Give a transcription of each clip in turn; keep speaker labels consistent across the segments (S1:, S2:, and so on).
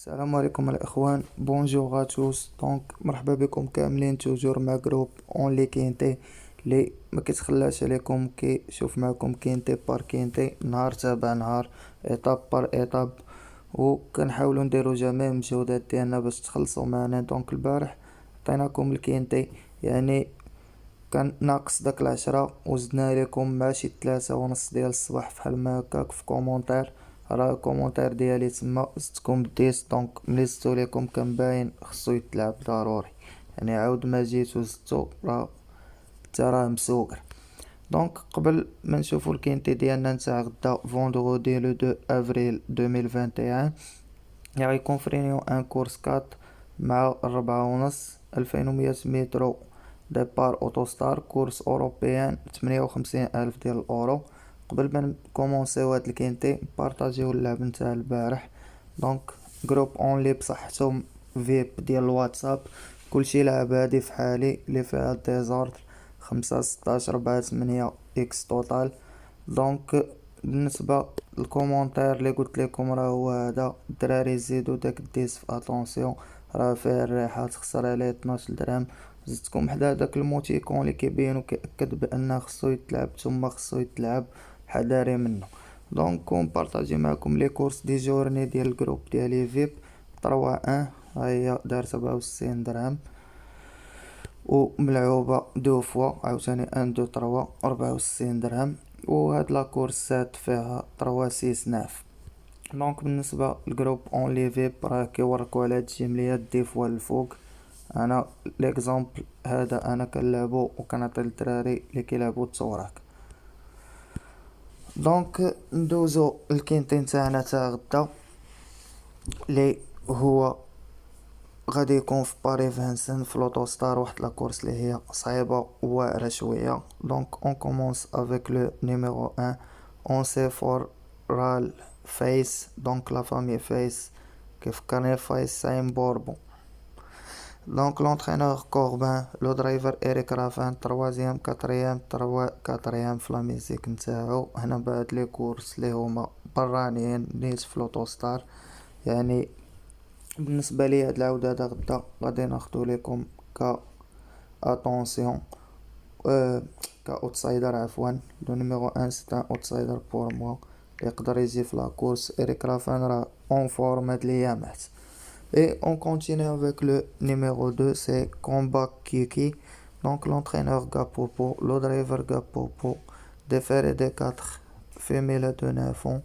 S1: السلام عليكم الاخوان، بونجور توس. دونك مرحبا بكم كاملين توجور مع جروب اون لي كينتي لي ما كيتخلاش عليكم كيشوف معكم كينتي بار كينتي، نهار تابع نهار، ايطاب بار ايطاب، وكنحاولوا نديرو جميع المجهودات ديالنا باش تخلصوا معنا. دونك البارح عطيناكم الكينتي، يعني كان ناقص داك العشرة وزدنا لكم مع شي 3:30 ديال الصباح فحال ما هكاك. في كومونتير راه الكومونتير ديالي تما زدتكم بديس، دونك ملي زدتو ليكم كان باين خصو يتلعب ضروري، يعني عاود ما جيت وزدتو راه حتى راه مسوقر. دونك قبل ما نشوفو الكينتي ديالنا نتاع غدا فوندغودي لو 2 افريل 2021، غيكون فرينيو ان كورس 4 مع 4:30 2100 مترو ديبار اوتوستار، كورس اوروبيان 58,000 ديال الاورو. قبل ما نكومونسيو هاد الكينتي بارطاجيو اللعب نتاع البارح. دونك جروب اون لي بصحتهم فيب ديال الواتساب، كلشي لعب هادي في حالي اللي فيها ديزوردر 5 16 4 8 اكس توتال. دونك بالنسبه للكومونتير اللي قلت لكم راه هو هذا، الدراري زيدوا داك الديس في اتونسيون، راه فيه الريحه تخسر عليه 12 درهم. زدتكم حدا داك الموتيكون اللي كيبين وكيأكد بان خصو يتلعب ثم خصو يتلعب، حذاري منه. دونك كون بارطاجي معكم لي كورس دي جورني ديال الجروب ديالي فيب 3 1 ها هي دار 67 درهم، وملعوبة دو فوا عاوتاني 1 2 3 64 درهم، وهاد لا كورسات فيها 3 6 9. دونك بالنسبة لجروب اون لي فيب راه كيوركو على هاد الجمليات دي فوا الفوق. انا ليكزامبل هذا انا كنلعبو وكنعطي للدراري اللي كيلعبو التوراك. دونك ندوزو الكينتي نتاعنا تاع غدا اللي هو غادي يكون في باري فانسن في لوتوستار، واحد لا كورس اللي هي صعيبه وواعره شويه. دونك اون كومونس افيك لو نيميرو 1 اون سي فور رال فايس. دونك لا فامي فايس كيفكرني فايس سايم بوربون. دونك لونترينور كوربان، لو درايفر إريك رافان، تروازيام كاتريام كاتريام في لا ميزيك نتاعو. هنا بعد لي كورس لي هما برانيين نيت في لوتوستار. يعني بالنسبه لي هاد العوده هذا غدا غادي ناخدو لكم ك اتونسيون كا اوتسايدر عفوا. لو نيميرو 1 سي ان اوتسايدر بور موا، يقدر يجي في لا كورس. إريك رافان راه اون فورم هاد ليامات. Et on continue avec le numéro 2, c'est Combat Kiki. Donc l'entraîneur Gapopo, le driver Gapopo, déféré des 4, femelle de 9 ans,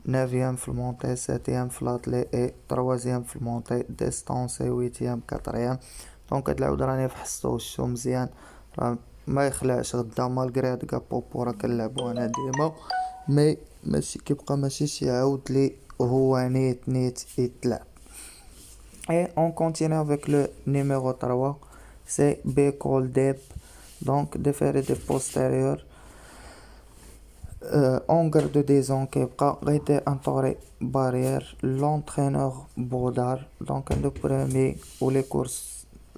S1: 9e montée, 7e flattlé et 3e montée, distance 8e, 4e. دونك هاد العود راني فحصتو وشتو مزيان، راه ما يخلعش غدا مالغري هاد كابوبو راه كنلعبو انا ديما، مي ماشي كيبقى ماشي شي عود لي هو نيت يتلعب. Et on continue avec le numéro 3, c'est Bekol Dep. Donc, déféré de postérieur. En garde des enquêtes, rété entouré barrière. L'entraîneur Baudard. Donc, le premier ou les courses,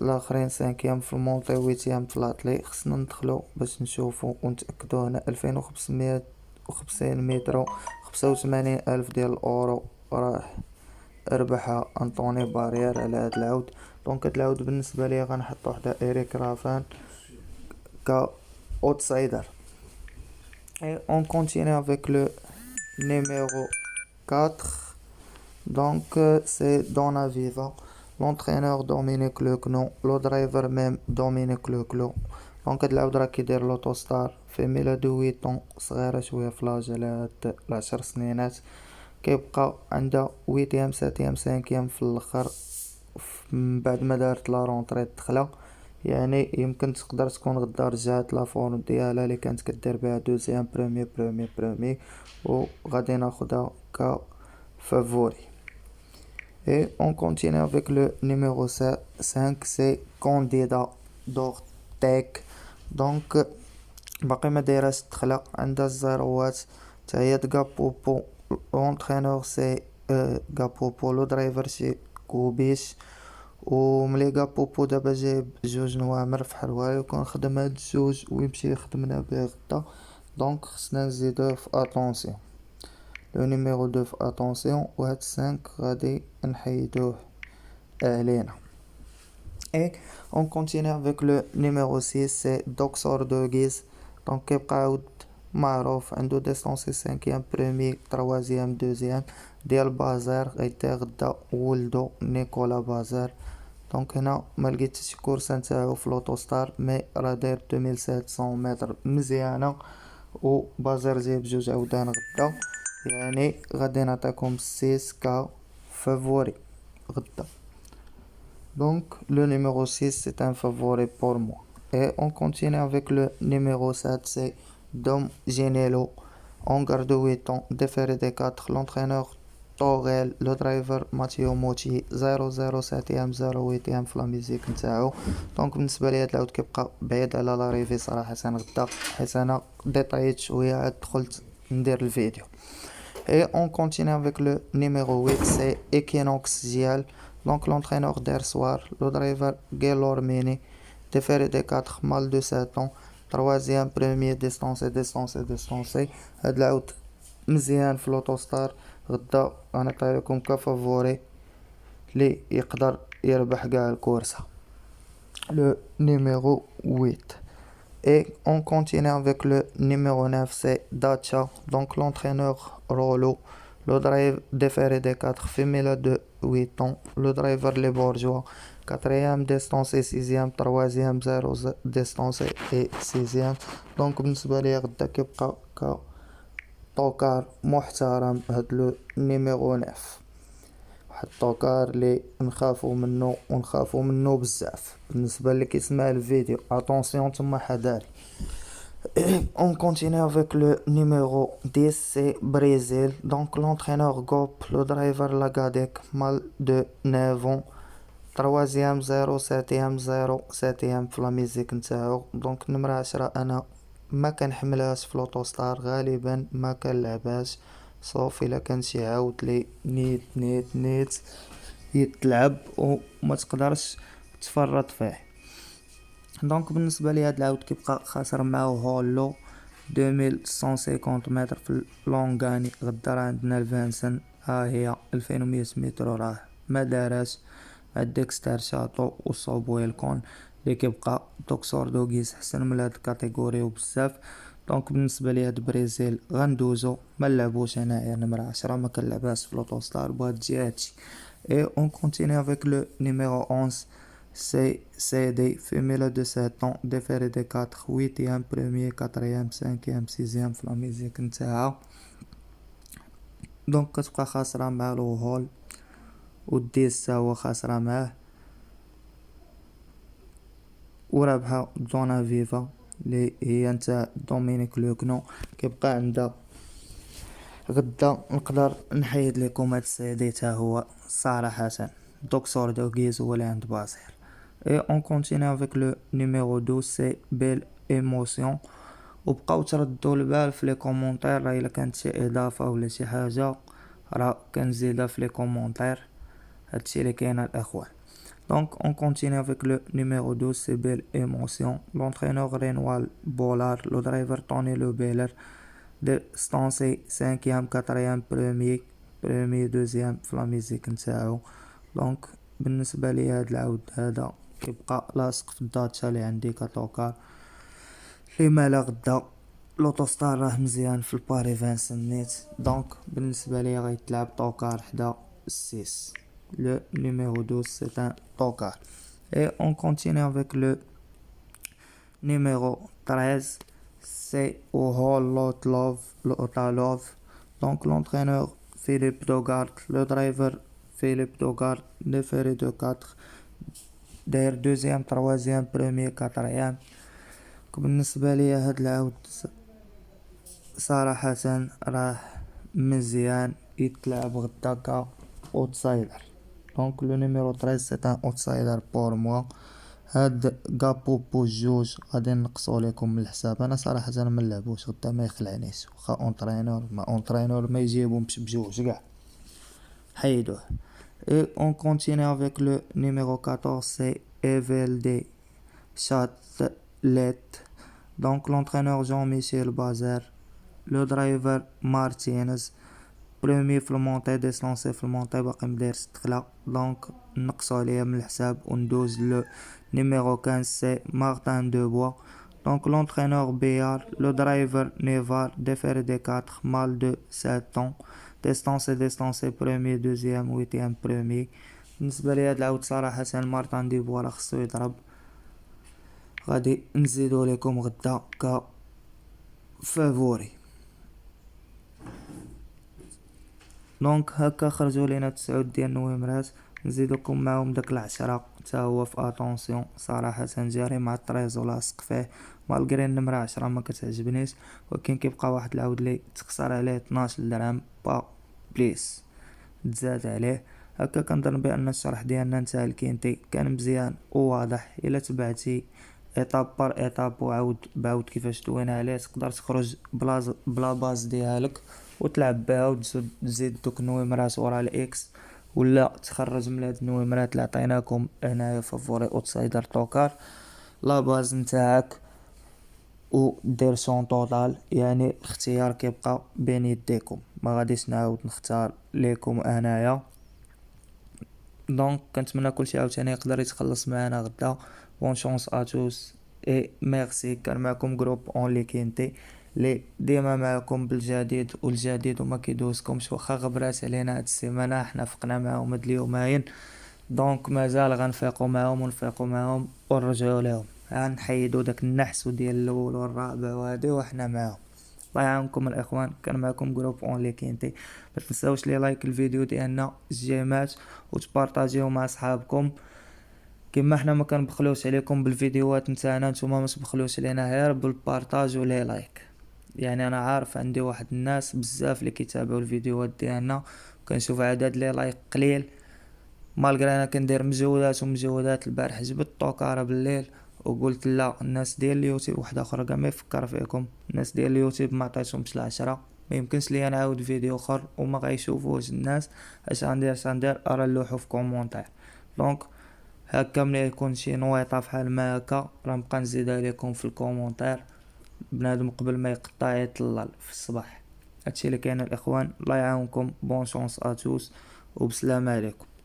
S1: الآخرين 5e في المونتي 8e في العطلي. خصنا ندخلو باش نشوفو ونتأكدو. هنا 2550 متر، 85,000 ديال الأورو راه ربحها انطوني بارير على هاد العود. دونك هاد العود بالنسبه لي غنحطو حدا إريك رافان ك اوتسايدر. Et on continue avec le numéro 4. Donc c'est Donna Viva, l'entraîneur Dominique Lecno, le driver même Dominique Leclo. دونك هاد العود راه كيدير لوتوستار في ميلا دو 8 صغيره شويه فلاج على هاد 10 سنينات. كيبقى عندها 8 7 5 في الاخر من بعد ما دارت لا رونطري الدخله. يعني يمكن تقدر تكون غدا رجعت لا فورم ديالها اللي كانت كدير بها دوزيام برومي وغادي ناخدها ك فافوري. Et on continue avec le numéro 5, c'est Candida Dortek. Donc باقي ما دايراش الدخله، عندها الزيروات تا هي كابوبو. لونترينور سي كابوبو، لو درايفر سي كوبيش. وملي كابوبو دابا جايب جوج نوامر في حروال، يكون خدم هاد الجوج ويمشي يخدمنا بيه غدا. دونك خصنا نزيدوه في اتونسيون. Le numéro 2 attention وهاد 5 غادي نحيدوه علينا. Et on continue avec le numéro 6, c'est Doxor de Guise. Donc كيبقى عاود معروف عنده ديستونسي 5e premier 3e 2e ديال بازار غيدير غدا ولدو نيكولا بازار. دونك هنا ما لقيت شي كورسه نتاعو في لوطوستار مي راه داير 2700 متر مزيانه و بازار جايب جوج عودان غدا يعني غادي نعطيكم 6 كا فافوري غدا. Donc le numéro 6 c'est un favori pour moi. Et on continue avec le numéro 7, c'est Dom Ginello. On garde 8 ans, déféré des 4, l'entraîneur Torel, le driver Matteo Motti 007ème 08ème في لا ميوزيك نتاعو. دونك بالنسبه لي هاد العود كيبقى بعيد على لاريفي صراحه غدا حيت انا ديطايت شويه عاد دخلت ندير الفيديو. Et on continue avec le numéro 8, c'est Equinox Gial. Donc l'entraîneur d'hier soir, le driver Gaylor Mini, déféré des 4, mal de 7 ans, 3e, premier, distancé. هاد العود مزيان في لوطوستار غدا غنعطيكم كفافوري لي يقدر يربح كاع الكورسة. Le numéro 8. Et on continue avec le numéro 9, c'est Dacia. Donc l'entraîneur Rollo, le drive déféré des 4 féminin de 8 ans, le driver Les Bourgeois, 4e distancé, 6e, 3e 0 distancé et 6e. Donc بالنسبة لي غدا كيبقى طوكار محترم هاد لو نيميرو 9. واحد الطوكار لي نخافو منه بزاف. بالنسبه اللي كيسمع الفيديو اتونسيون تما حذاري. On continue avec le numéro 10, c'est Brésil. Donc l'entraîneur Gop, le driver Lagadec, mal de 9 ans, 3e 07ème 07ème في لا ميزيك نتاعو. دونك نمرة 10 انا ما كنحملهاش في لوطوستار غالبا ما كنلعبهاش صوف الا كان شي عاود لي نيت يتلعب وما تقدرش تفرط فيه. دونك بالنسبه لي هاد العاود كيبقى خاسر معاه هولو 2150 متر في لونغاني غدا راه عندنا الفانسن ها هي 2100 متر راه ما داراش مع ديكستر شاطو وصوبويلكون اللي كيبقى دوكسور دوغيز حسن من هاد الكاتيجوري وبزاف. دونك بالنسبه لي هاد بريزيل غندوزو ما نلعبوش انايا نمرة 10 ما كنلعبهاش في لوطوستار بهاد الجي هادشي. Et on continue avec le numéro 11, c'est CD, femelle de 7 ans, déféré des 4, 8e, 1er, 4e, 5e, 6e في لا ميزيك نتاعها. دونك كتبقى خاسرة مع لو هول وديس هو خاسرة معاه ورابحة زونا فيفا اللي هي نتاع دومينيك لوكنو. كيبقى عندها غدا نقدر نحيد لكم هاد السيدي تا هو صراحة دوكسور دوغيز هو اللي عند بازير. Et on continue avec le numéro 12, c'est Belle Émotion. وبقاو تردوا البال في لي كومونتير راه الا كانت شي اضافه ولا شي حاجه راه كنزيدها في لي كومونتير هادشي اللي كاين الاخوان. Donc on continue avec le numéro 12, c'est Belle Émotion. L'entraîneur Renoir Bollard, le driver Tony Lebeller, distancé 5e 4e premier 2e في لا ميزيك نتاعو. دونك بالنسبه لي هاد العود هذا كيبقى لاصق في الداتشا اللي عندي كطوكار اللي مالا غدا لوطوستار راه مزيان في الباري فانسن نيت. دونك بالنسبه لي غيتلعب طوكار حدا 6. Le numéro 12 c'est un tocard. Et on continue avec le numéro 13, c'est Love. Donc l'entraîneur Philippe Dogard, le driver Philippe Dogard, déféré de 4, d'ailleurs 2e 3e premier 4e. بالنسبة لي هاد العود صراحة راه مزيان يتلعب غدا كا اوتسايدر. دونك لو نيميرو 13 سي ان اوتسايدر بور موا. هاد كابو بوجوج غادي نقصو لكم من الحساب. انا صراحه انا ما نلعبوش غدا ما يخلعنيش واخا اونترينور ما يجيبهمش بجوج كاع حيدوه. Et on continue avec le numéro 14, c'est Evelde Chatelet. Donc l'entraîneur Jean-Michel Bazar, le driver Martinez, بروميي في المونطي ديسلونسي في المونطي باقي مدايرش الدخلة، دونك نقصو عليا من الحساب وندوز لو نيميرو 15 سي مارتن دوبوا. دونك لونترينور بيار، لو درايفر نيفار، ديفيري دي 4 مال دو 7 طون، ديستونسي بروميي دوزيام ويتيام بروميي. بالنسبة لي هاد العود صراحة مارتن دوبوا راه خصو يضرب، غادي نزيدو ليكم غدا ك فافوري. دونك هكا خرجوا لينا 9 ديال النويمرات، نزيدوكم معاهم داك 10 حتى هو في اتونسيون. صراحه جاري مع الطريزو لاصق فيه، مالغري النمره 10 ما كتعجبنيش، ولكن كيبقى واحد العود لي تخسر عليه 12 درهم با بليس تزاد عليه. هكا كنظن بان الشرح ديالنا انتهى. الكينتي كان مزيان وواضح، الا تبعتي ايطاب بار ايطاب وعاود بعود كيفاش دوين عليه تقدر تخرج بلا باز ديالك وتلعب بها وتزيد دوك النويمرات ورا الاكس، ولا تخرج من هاد النويمرات اللي عطيناكم هنايا فافوري اوتسايدر توكار لا باز نتاعك ودير سون توتال. يعني الاختيار كيبقى بين يديكم، ما غاديش نعاود نختار ليكم انايا. دونك كنتمنى كلشي عاوتاني يقدر يتخلص معنا غدا. بون شونس اتوس اي ميرسي. كان معكم جروب اون لي كينتي لي ديما معكم بالجديد والجديد وما كيدوزكمش، واخا غبرات علينا هاد السيمانه حنا فقنا معاهم هاد اليومين، دونك مازال غنفيقوا معاهم ونفيقوا معاهم ونرجعوا لهم، غنحيدوا داك النحس ديال الاول والرابع وهادي وحنا معاهم. الله يعاونكم الاخوان. كان معكم جروب اون لي كينتي. ما تنساوش لي لايك الفيديو ديالنا الجيمات وتبارطاجيو مع صحابكم، كما حنا ما كنبخلوش عليكم بالفيديوهات نتاعنا، نتوما ما تبخلوش علينا غير بالبارطاج ولي لايك. يعني انا عارف عندي واحد الناس بزاف اللي كيتابعوا الفيديوهات ديالنا، وكنشوف عدد لي لايك قليل، مالغري انا كندير مجهودات. البارح جبت طوكاره بالليل وقلت لا، الناس ديال اليوتيوب واحد اخر كاع ما يفكر فيكم، الناس ديال اليوتيوب ما عطيتهمش 10، ما يمكنش ليا نعاود فيديو اخر وما غايشوفوش الناس. اش غندير ارى اللوحو في كومونتير. دونك هكا ملي يكون شي نويطه فحال ما هكا راه نبقى نزيدها لكم في الكومونتير. بنادم قبل ما يقطع يطلل في الصباح. هادشي اللي كاين الاخوان. الله يعاونكم. بون شونس اتوس وبسلامه عليكم.